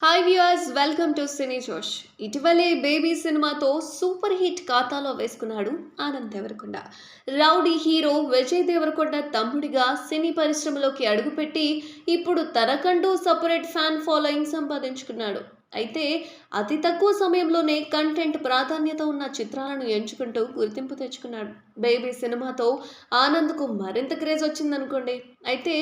Hi viewers, welcome to సినీ జోష్. ఇటీవలే baby సినిమాతో సూపర్ హిట్ ఖాతాలో వేసుకున్నాడు ఆనంద్ దేవరకొండ. రౌడీ హీరో విజయ్ దేవరకొండ తమ్ముడిగా సినీ పరిశ్రమలోకి అడుగుపెట్టి ఇప్పుడు తనకంటూ సపరేట్ ఫ్యాన్ ఫాలోయింగ్ సంపాదించుకున్నాడు. అయితే అతి తక్కువ సమయంలోనే కంటెంట్ ప్రాధాన్యత ఉన్న చిత్రాలను ఎంచుకుంటూ గుర్తింపు తెచ్చుకున్నాడు. బేబీ సినిమాతో ఆనంద్కు మరింత క్రేజ్ వచ్చిందనుకోండి. అయితే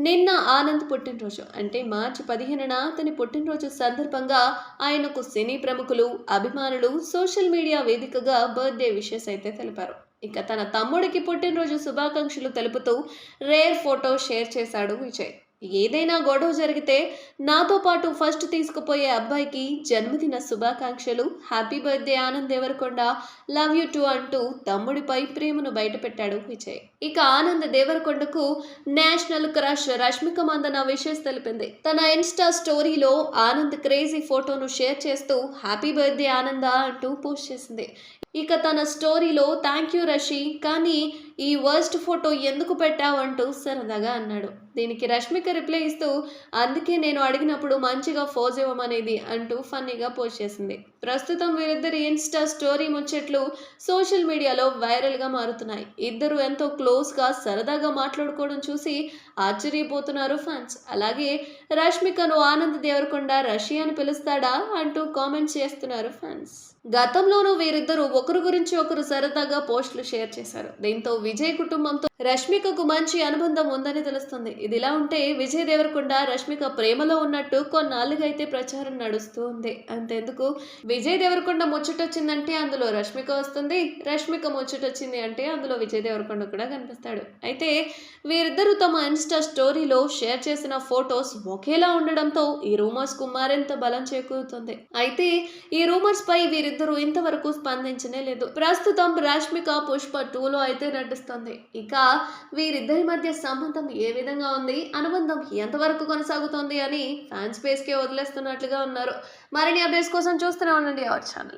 నిన్న ఆనంద్ పుట్టినరోజు అంటే మార్చి 15న అతని పుట్టినరోజు సందర్భంగా ఆయనకు సినీ ప్రముఖులు, అభిమానులు సోషల్ మీడియా వేదికగా బర్త్డే విషెస్ అయితే తెలిపారు. ఇక తన తమ్ముడికి పుట్టినరోజు శుభాకాంక్షలు తెలుపుతూ రేర్ ఫోటో షేర్ చేశాడు విజయ్. ఏదైనా గొడవ జరిగితే నాతో పాటు ఫస్ట్ తీసుకుపోయే అబ్బాయికి జన్మదిన శుభాకాంక్షలు, happy birthday Anand Deverakonda, love you too అంటూ తమ్ముడిపై ప్రేమను బయటపెట్టాడు విజయ్. ఇక ఆనంద్ దేవరకొండకు national crush Rashmika Mandanna wishes తెలిపింది. తన ఇన్స్టా స్టోరీలో ఆనంద్ క్రేజీ ఫోటోను షేర్ చేస్తూ హ్యాపీ బర్త్డే ఆనంద అంటూ పోస్ట్ చేసింది. ఇక తన స్టోరీలో థ్యాంక్ యూ రషి, కానీ ఈ వర్స్ట్ ఫోటో ఎందుకు పెట్టావంటూ సరదాగా అన్నాడు. దీనికి రష్మిక రిప్లై ఇస్తూ అందుకే నేను అడిగినప్పుడు మంచిగా ఫోజ్ ఇవ్వమనేది అంటూ ఫన్నీగా పోస్ట్ చేసింది. ప్రస్తుతం వీరిద్దరి ఇన్స్టా స్టోరీ ముచ్చట్లు సోషల్ మీడియాలో వైరల్గా మారుతున్నాయి. ఇద్దరు ఎంతో క్లోజ్గా సరదాగా మాట్లాడుకోవడం చూసి ఆశ్చర్యపోతున్నారు ఫ్యాన్స్. అలాగే రష్మికను ఆనంద్ దేవరకొండ రషి అని పిలుస్తాడా అంటూ కామెంట్స్ చేస్తున్నారు ఫ్యాన్స్. గతంలోనూ వీరిద్దరూ ఒకరి గురించి ఒకరు సరదాగా పోస్టులు షేర్ చేశారు. దీంతో విజయ్ కుటుంబంతో రష్మికకు మంచి అనుబంధం ఉందని తెలుస్తుంది. ఇదిలా ఉంటే విజయ్ దేవరకొండ రష్మిక ప్రేమలో ఉన్నట్టు కొన్నాళ్ళుగా అయితే ప్రచారం నడుస్తూ ఉంది. అంతెందుకు, విజయ్ దేవరకొండ ముచ్చటొచ్చిందంటే అందులో రష్మిక వస్తుంది, రష్మిక ముచ్చటొచ్చింది అంటే అందులో విజయ్ దేవరకొండ కూడా కనిపిస్తాడు. అయితే వీరిద్దరూ తమ ఇన్స్టా స్టోరీలో షేర్ చేసిన ఫొటోస్ ఒకేలా ఉండడంతో ఈ రూమర్స్ కు మరింత బలం చేకూరుతుంది. అయితే ఈ రూమర్స్ పై వీరిద్దరూ ఇంతవరకు స్పందించనే లేదు. ప్రస్తుతం రష్మిక పుష్ప 2లో అయితే నటిస్తుంది. ఇక వీరిద్దరి మధ్య సంబంధం ఏ విధంగా ఉంది, అనుబంధం ఎంతవరకు కొనసాగుతోంది అని ఫ్యాన్స్ పేస్కే వదిలేస్తున్నట్లుగా ఉన్నారు. మరిన్ని అప్డేట్స్ కోసం చూస్తూనే ఉండండి అవర్ ఛానల్.